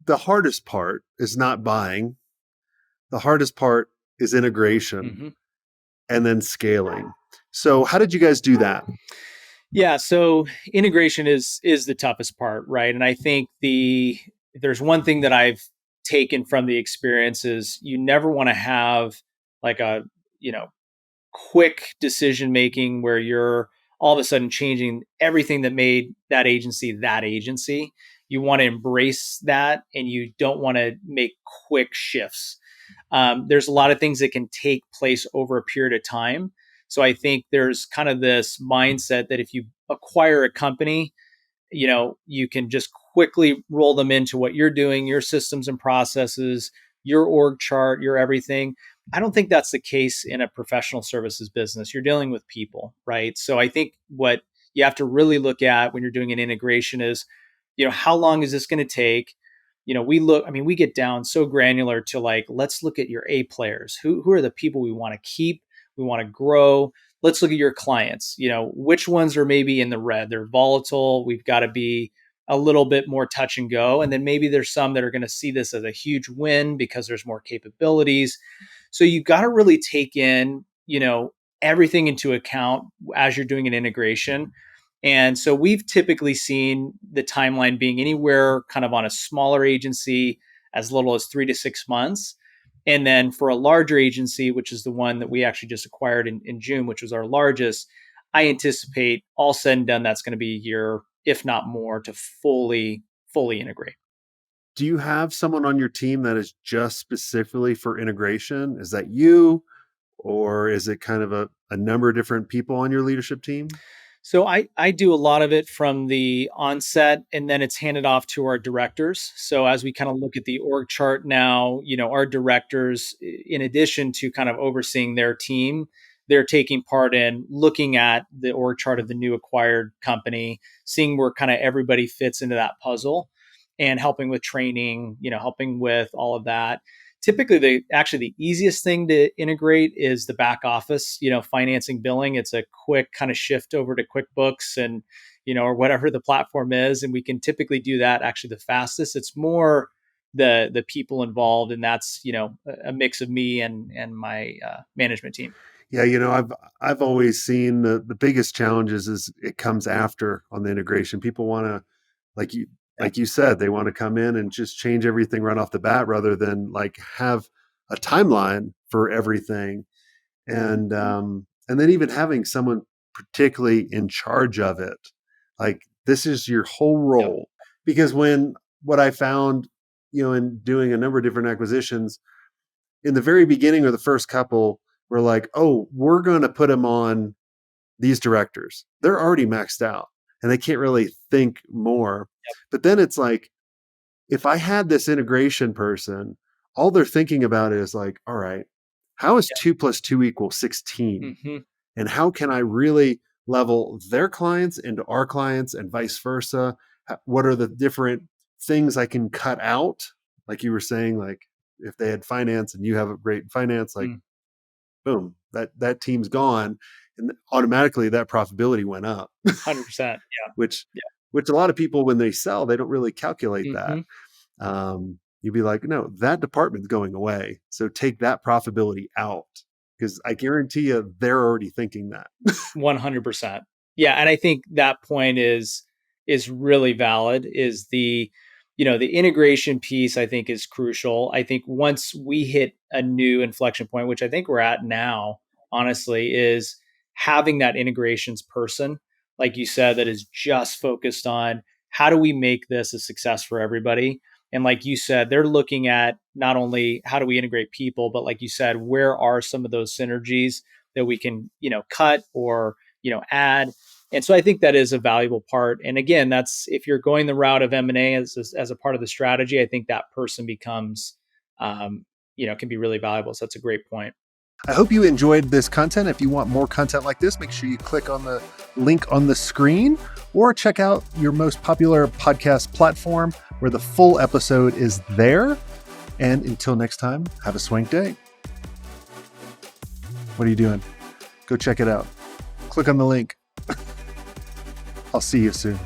the hardest part is not buying. The hardest part is integration and then scaling. So how did you guys do that? Yeah, so integration is the toughest part, right? And I think if there's one thing that I've taken from the experience is you never want to have like a, you know, quick decision making where you're all of a sudden changing everything that made that agency that agency. You want to embrace that and you don't want to make quick shifts. There's a lot of things that can take place over a period of time. So I think there's kind of this mindset that if you acquire a company, you can just quickly roll them into what you're doing, your systems and processes, your org chart, your everything. I don't think that's the case in a professional services business. You're dealing with people, right? So I think what you have to really look at when you're doing an integration is, how long is this going to take? We get down so granular to like, let's look at your A players. Who are the people we want to keep? We want to grow. Let's look at your clients. Which ones are maybe in the red? They're volatile. We've got to be a little bit more touch and go. And then maybe there's some that are going to see this as a huge win because there's more capabilities. So you've got to really take in, everything into account as you're doing an integration. And so we've typically seen the timeline being anywhere kind of on a smaller agency as little as 3 to 6 months. And then for a larger agency, which is the one that we actually just acquired in June, which was our largest, I anticipate all said and done, that's going to be a year, if not more, to fully integrate. Do you have someone on your team that is just specifically for integration? Is that you, or is it kind of a number of different people on your leadership team? So I do a lot of it from the onset, and then it's handed off to our directors. So as we kind of look at the org chart now, our directors, in addition to kind of overseeing their team, they're taking part in looking at the org chart of the new acquired company, seeing where kind of everybody fits into that puzzle, and helping with training, helping with all of that. Typically, the easiest thing to integrate is the back office, financing, billing. It's a quick kind of shift over to QuickBooks and, or whatever the platform is. And we can typically do that actually the fastest. It's more the people involved. And that's, a mix of me and my management team. Yeah, I've always seen the biggest challenges is it comes after on the integration. People want to, like you said, they want to come in and just change everything right off the bat rather than like have a timeline for everything. And then even having someone particularly in charge of it, like this is your whole role. Because what I found, in doing a number of different acquisitions, in the very beginning or the first couple, we're like, oh, we're going to put them on these directors. They're already maxed out and they can't really think more. But then it's like, if I had this integration person, all they're thinking about is like, all right, how is 2 + 2 = 16? Mm-hmm. And how can I really level their clients into our clients and vice versa? What are the different things I can cut out? Like you were saying, like if they had finance and you have a great finance, like boom, that team's gone. And automatically that profitability went up. 100%. Yeah. Which a lot of people, when they sell, they don't really calculate that. You'd be like, no, that department's going away. So take that profitability out, because I guarantee you they're already thinking that. 100%. Yeah. And I think that point is really valid, is the integration piece, I think, is crucial. I think once we hit a new inflection point, which I think we're at now, honestly, is having that integrations person, like you said, that is just focused on how do we make this a success for everybody. And like you said, they're looking at not only how do we integrate people, but like you said, where are some of those synergies that we can, cut or, add. And so I think that is a valuable part. And again, that's if you're going the route of M&A as a part of the strategy, I think that person becomes, can be really valuable. So that's a great point. I hope you enjoyed this content. If you want more content like this, make sure you click on the link on the screen or check out your most popular podcast platform where the full episode is there. And until next time, have a Swenk day. What are you doing? Go check it out. Click on the link. I'll see you soon.